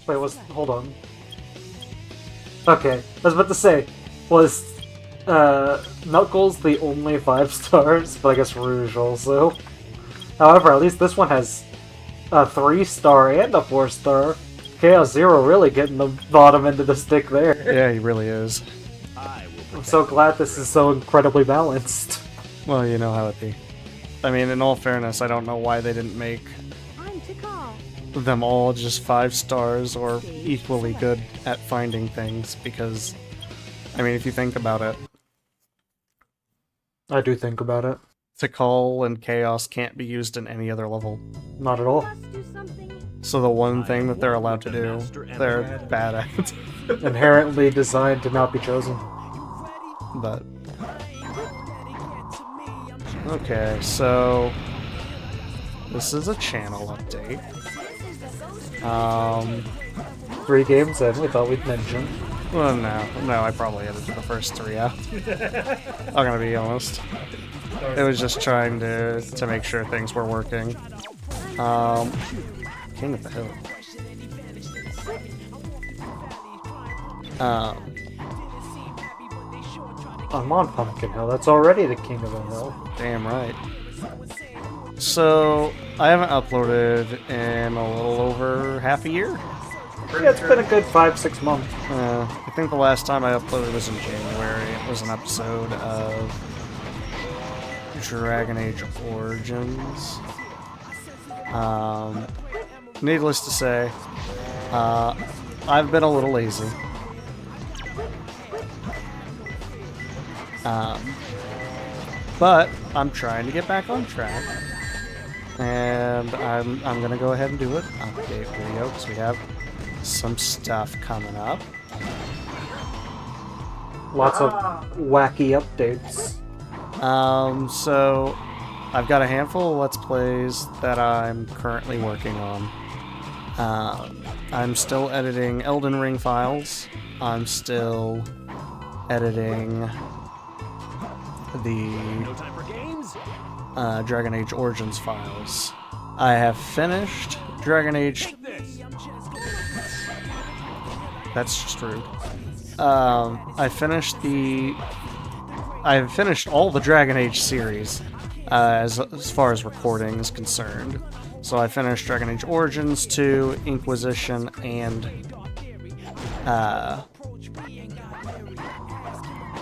Wait, hold on. Okay, I was about to say, was Knuckles the only 5 stars? But I guess Rouge also. However, at least this one has a 3-star and a 4-star. Chaos Zero really getting the bottom end of the stick there. Yeah, he really is. I'm so glad this is so incredibly balanced. Well, you know how it be. I mean, in all fairness, I don't know why they didn't make them all just 5 stars or equally good at finding things, because, I mean, if you think about it, I do think about it. Tikal and Chaos can't be used in any other level. Not at all. So the one thing that they're allowed to do, they're bad at. Inherently designed to not be chosen. But... okay, so... this is a channel update. 3 games in, we thought we'd mention. Well, no, I probably edited the first 3 out. I'm gonna be honest. It was just trying to make sure things were working. King of the Hill. I'm on Pumpkin Hill, that's already the king of the hill. Damn right. So, I haven't uploaded in a little over half a year. Yeah, it's been a good 5-6 months. I think the last time I uploaded was in January. It was an episode of Dragon Age Origins. Needless to say, I've been a little lazy. But I'm trying to get back on track. And I'm gonna go ahead and do an update video because we have some stuff coming up. Lots of wacky updates. So I've got a handful of Let's Plays that I'm currently working on. I'm still editing Elden Ring files. I'm still editing the Dragon Age Origins files. I have finished Dragon Age... that's just rude. I've finished all the Dragon Age series as far as recording is concerned. So I finished Dragon Age Origins 2, Inquisition, and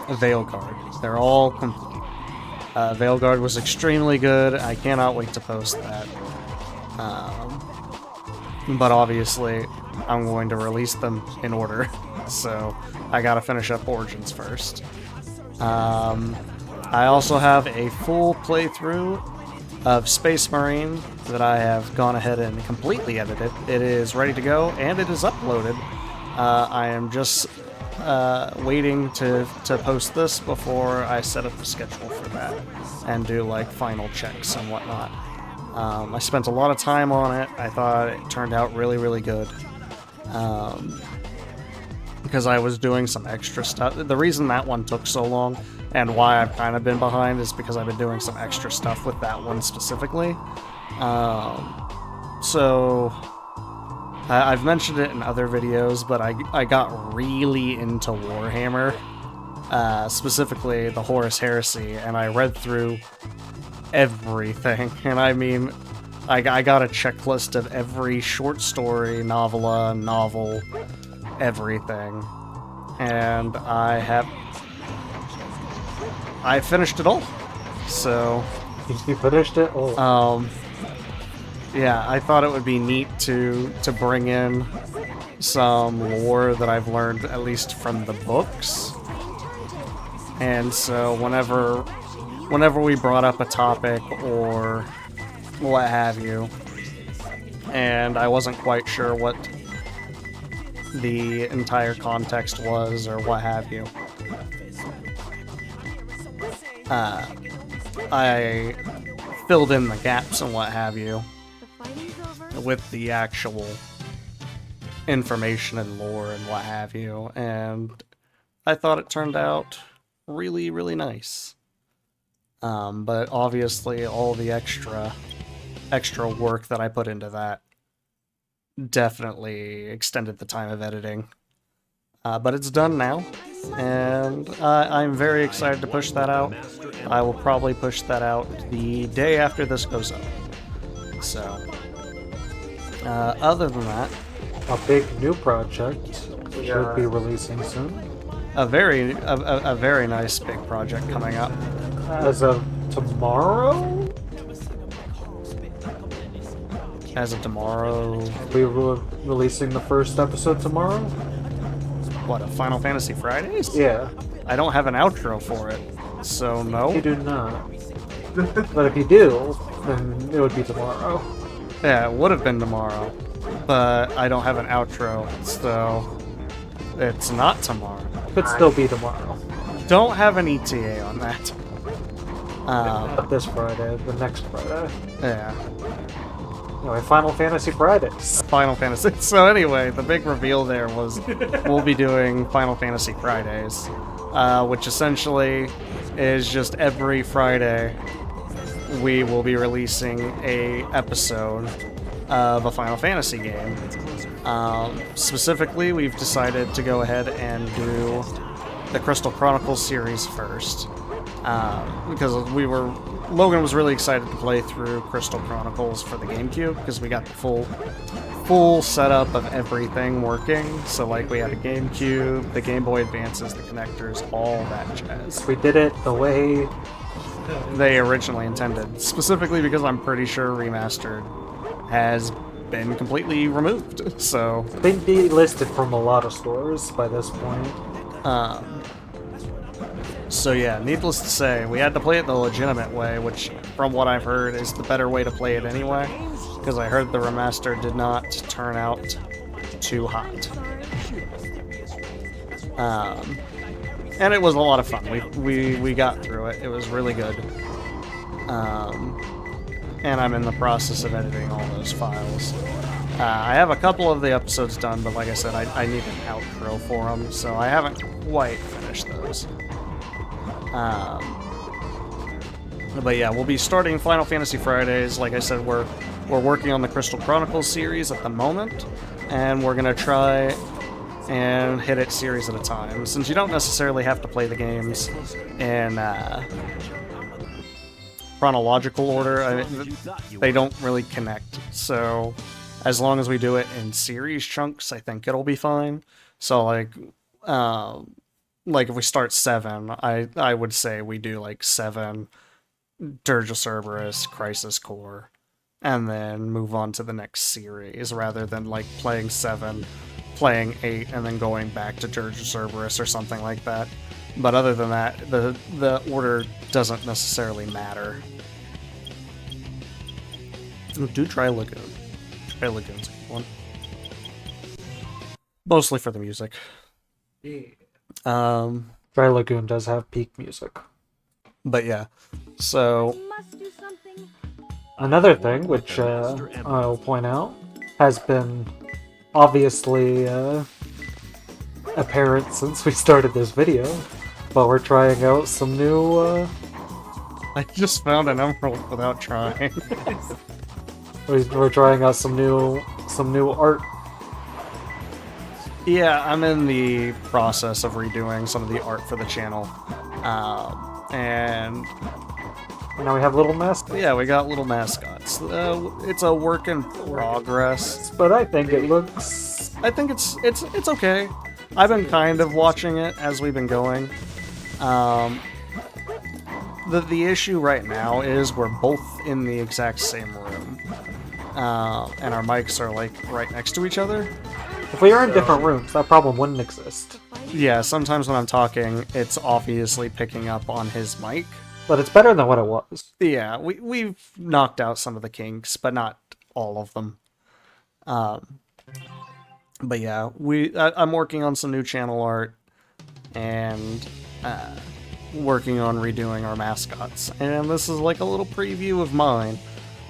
Veilguard. They're all complete. Veilguard was extremely good. I cannot wait to post that. But obviously, I'm going to release them in order. So I gotta finish up Origins first. I also have a full playthrough of Space Marine that I have gone ahead and completely edited. It is ready to go, and it is uploaded. I am just waiting to post this before I set up the schedule for that and do like final checks and whatnot. I spent a lot of time on it. I thought it turned out really, really good. Because I was doing some extra stuff. The reason that one took so long and why I've kind of been behind is because I've been doing some extra stuff with that one specifically. So I've mentioned it in other videos, but I got really into Warhammer, specifically the Horus Heresy, and I read through everything. And I mean, I got a checklist of every short story, novella, novel, everything. And I finished it all. So... you finished it? Oh. Yeah, I thought it would be neat to bring in some lore that I've learned, at least from the books. And so whenever we brought up a topic or what have you, and I wasn't quite sure what the entire context was or what have you, I filled in the gaps and what have you with the actual information and lore and what have you, and I thought it turned out really, really nice. But obviously all the extra work that I put into that definitely extended the time of editing. But it's done now, and I'm very excited to push that out. I will probably push that out the day after this goes up. So, other than that, A big new project should be releasing soon. a very nice big project coming up. As of tomorrow? As of tomorrow, We were releasing the first episode tomorrow? what, a Final Fantasy Fridays? Yeah, I don't have an outro for it, so you no. do not. But if you do, then it would be tomorrow. Yeah, it would have been tomorrow, but I don't have an outro, so it's not tomorrow. Could still be tomorrow. Don't have an ETA on that. Not this Friday, the next Friday. Yeah, Anyway, Final Fantasy Fridays. Final Fantasy. So anyway, the big reveal there was we'll be doing Final Fantasy Fridays, which essentially is just every Friday we will be releasing a episode of a Final Fantasy game. Specifically, we've decided to go ahead and do the Crystal Chronicles series first, because Logan was really excited to play through Crystal Chronicles for the GameCube because we got the full setup of everything working. So like we had a GameCube, the Game Boy Advances, the connectors, all that jazz. We did it the way They originally intended, specifically because I'm pretty sure Remastered has been completely removed. So it's been delisted from a lot of stores by this point. So yeah, needless to say, we had to play it the legitimate way, which, from what I've heard, is the better way to play it anyway, because I heard the remaster did not turn out too hot. And it was a lot of fun. We got through it. It was really good. And I'm in the process of editing all those files. I have a couple of the episodes done, but like I said, I need an outro for them, so I haven't quite finished those. But yeah, we'll be starting Final Fantasy Fridays. Like I said, we're working on the Crystal Chronicles series at the moment, and we're gonna try and hit it series at a time. Since you don't necessarily have to play the games in chronological order, they don't really connect. So as long as we do it in series chunks, I think it'll be fine. So like if we start 7, I would say we do like 7 Dirge of Cerberus, Crisis Core, and then move on to the next series, rather than like playing 7, playing 8, and then going back to Dirge of Cerberus or something like that. But other than that, the order doesn't necessarily matter. Do try Lagoon. Try Lagoon's a good one. Mostly for the music. Dry Lagoon does have peak music. But yeah, so Another thing, which I'll point out, has been obviously apparent since we started this video, but we're trying out some new. I just found an emerald without trying. We're trying out some new art. Yeah, I'm in the process of redoing some of the art for the channel, and Now we have little mascots. yeah, we got little mascots. It's a work in progress. But I think it looks. I think it's okay. I've been kind of watching it as we've been going. The issue right now is we're both in the exact same room, and our mics are like right next to each other. If we are in different rooms, that problem wouldn't exist. Yeah, sometimes when I'm talking, it's obviously picking up on his mic. But it's better than what it was. Yeah, we've knocked out some of the kinks, but not all of them. But yeah, I'm working on some new channel art and working on redoing our mascots. And this is like a little preview of mine.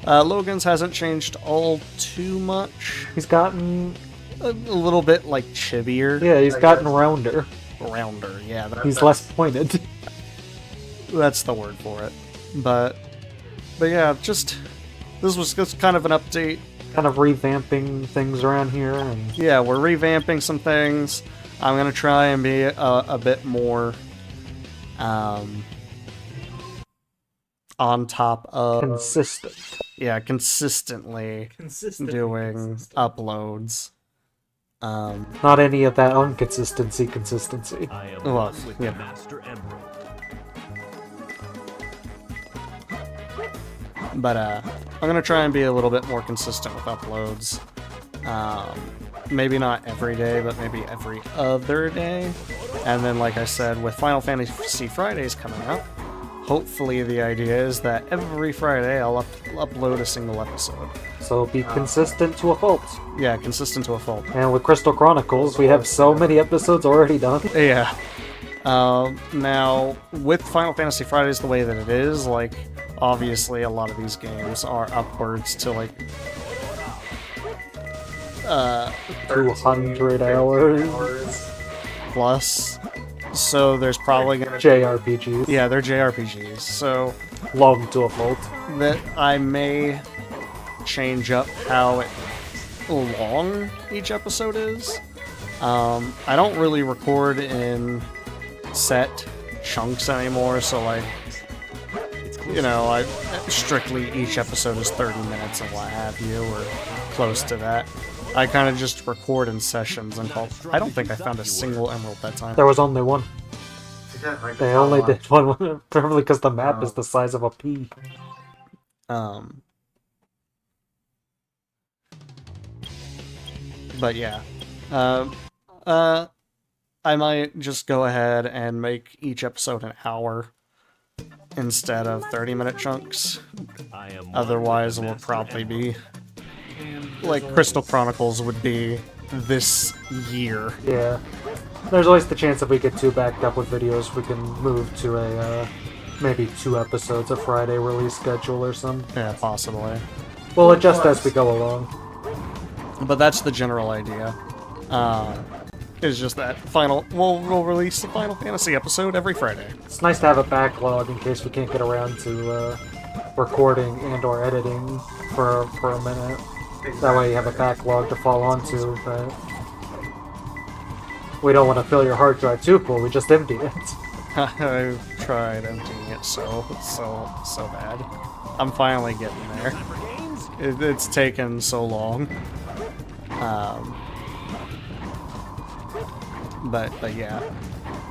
Logan's hasn't changed all too much. He's gotten. A little bit like chibier. Yeah, he's gotten rounder. Rounder, yeah. He's less pointed. That's the word for it. But yeah, this was just kind of an update. kind of revamping things around here, and Yeah, we're revamping some things. I'm gonna try and be a bit more on top of consistent. consistently Consistent. doing uploads. Not any of that consistency. I am Well, one with yeah. the Master Emerald. But I'm gonna try and be a little bit more consistent with uploads. Maybe not every day, but maybe every other day. And then, like I said, with Final Fantasy Fridays coming up, hopefully the idea is that every Friday I'll upload a single episode. So be consistent to a fault. Yeah, consistent to a fault. And with Crystal Chronicles, we have so many episodes already done. Yeah. Now, with Final Fantasy Fridays the way that it is, like, obviously a lot of these games are upwards to, like, 200 hours. plus. So there's probably gonna... JRPGs. Yeah, they're JRPGs. So Long to a fault. that I may change up how long each episode is. I don't really record in set chunks anymore, so like, you know, I strictly each episode is 30 minutes and what have you, or close to that. I kind of just record in sessions and call. I don't think I found a single emerald that time. There was only one. They only did one, probably because the map is the size of a pea. But yeah, I might just go ahead and make each episode an hour instead of 30-minute chunks. I am one Otherwise, it with the will Master probably be Emerald. like Crystal Chronicles would be this year. Yeah. There's always the chance if we get too backed up with videos, we can move to a, maybe 2 episodes a Friday release schedule or something. Yeah, possibly. We'll adjust as we go along. But that's the general idea. It's just that we'll release the Final Fantasy episode every Friday. It's nice to have a backlog in case we can't get around to recording and or editing for a minute. That way you have a backlog to fall onto, but we don't want to fill your hard drive too full, we just emptied it. I've tried emptying it so bad. I'm finally getting there. It's taken so long. But yeah,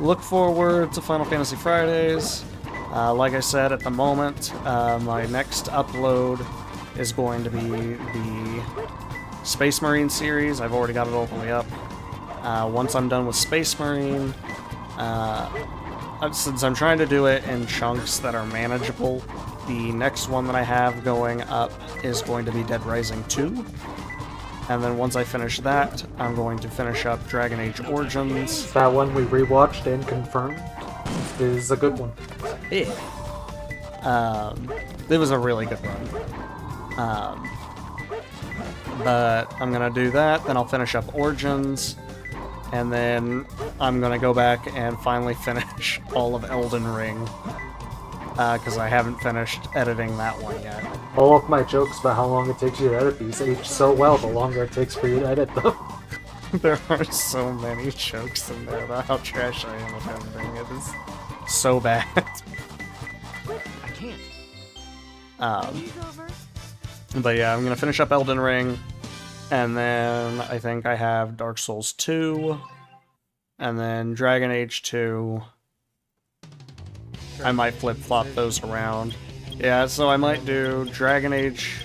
look forward to Final Fantasy Fridays. Like I said, at the moment, my next upload is going to be the Space Marine series. I've already got it all the way up. Once I'm done with Space Marine, since I'm trying to do it in chunks that are manageable, the next one that I have going up is going to be Dead Rising 2. And then once I finish that, I'm going to finish up Dragon Age Origins. That one we rewatched and confirmed is a good one. Yeah. It was a really good one. But I'm gonna do that, then I'll finish up Origins, and then I'm gonna go back and finally finish all of Elden Ring. Because I haven't finished editing that one yet. All of my jokes about how long it takes you to edit these age so well the longer it takes for you to edit them. There are so many jokes in there about how trash I am with editing. It is so bad. I can't. But yeah, I'm gonna finish up Elden Ring, and then I think I have Dark Souls 2, and then Dragon Age 2. I might flip-flop those around. Yeah, so I might do Dragon Age,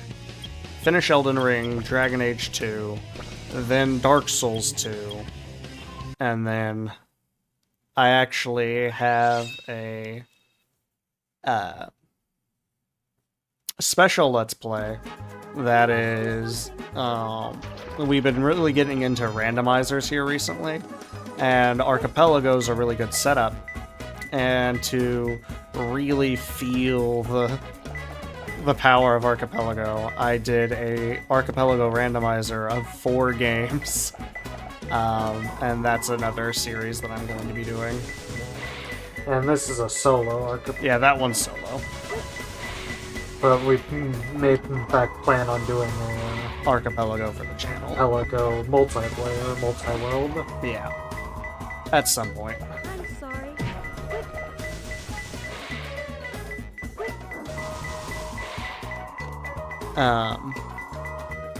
finish Elden Ring, Dragon Age 2, then Dark Souls 2, and then I actually have a special Let's Play that is, we've been really getting into randomizers here recently, and Archipelago is a really good setup. And to really feel the power of Archipelago, I did a Archipelago randomizer of 4 games. And that's another series that I'm going to be doing. And this is a solo archipelago. Yeah, that one's solo. But we may in fact plan on doing a archipelago for the channel. Pelago, multiplayer, multi-world. Yeah. At some point. I'm sorry.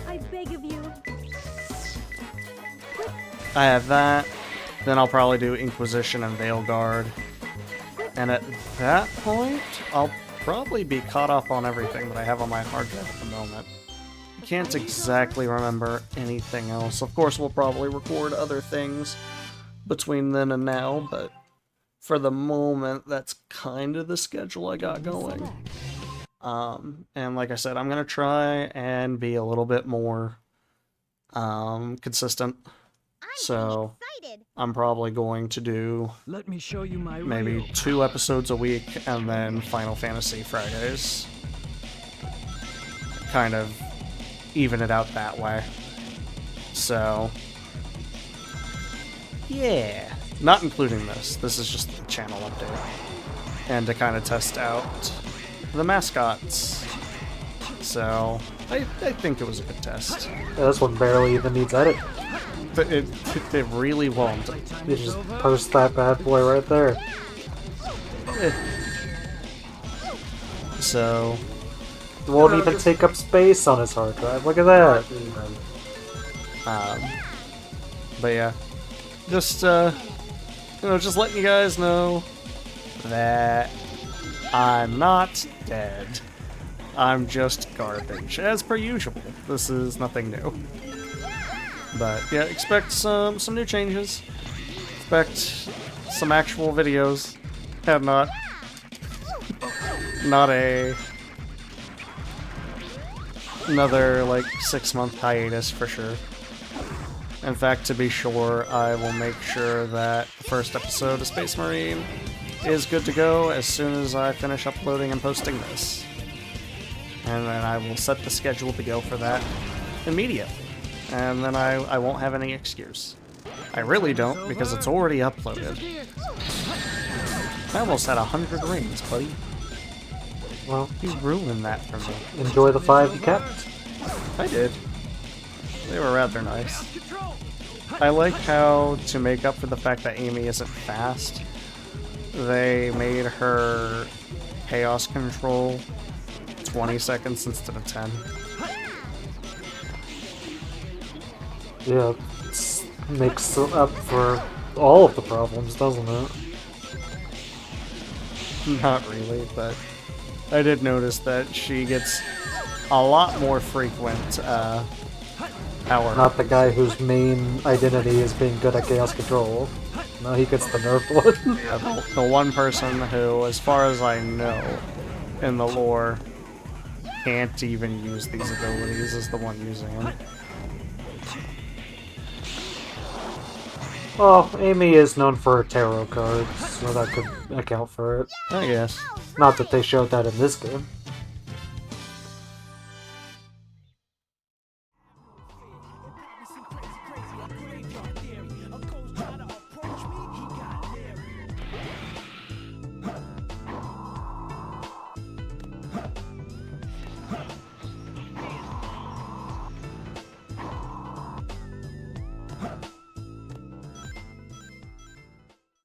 I beg of you. I have that. Then I'll probably do Inquisition and Veilguard. And at that point, I'll probably be caught up on everything that I have on my hard drive at the moment. I can't exactly remember anything else. Of course, we'll probably record other things between then and now, but for the moment, that's kind of the schedule I got going. And like I said, I'm going to try and be a little bit more consistent. So I'm probably going to do Let me show you my maybe reel. 2 episodes a week and then Final Fantasy Fridays. Kind of even it out that way. So, yeah. Not including this. This is just the channel update. And to kind of test out the mascots. So, I think it was a good test. Yeah, this one barely even needs edit. It really won't. You just post that bad boy right there. So, It won't even take up space on his hard drive. Look at that. but yeah, just just letting you guys know that I'm not dead. I'm just garbage, as per usual. This is nothing new. But yeah, expect some new changes. Expect some actual videos, and not another like 6-month hiatus for sure. In fact, to be sure, I will make sure that the first episode of Space Marine is good to go as soon as I finish uploading and posting this. And then I will set the schedule to go for that immediately. And then I won't have any excuse. I really don't, because it's already uploaded. I almost had 100 rings, buddy. Well, You ruined that for me. enjoy the 5 you kept. I did. They were rather nice. I like how, to make up for the fact that Amy isn't fast, they made her chaos control 20 seconds instead of 10. Yeah, it makes up for all of the problems, doesn't it? Not really, but I did notice that she gets a lot more frequent power. Not the guy whose main identity is being good at chaos control. No, he gets the nerfed one. Yeah, the one person who, as far as I know, in the lore, can't even use these abilities is the one using them. Well, Amy is known for her tarot cards, so that could account for it. I guess. Not that they showed that in this game.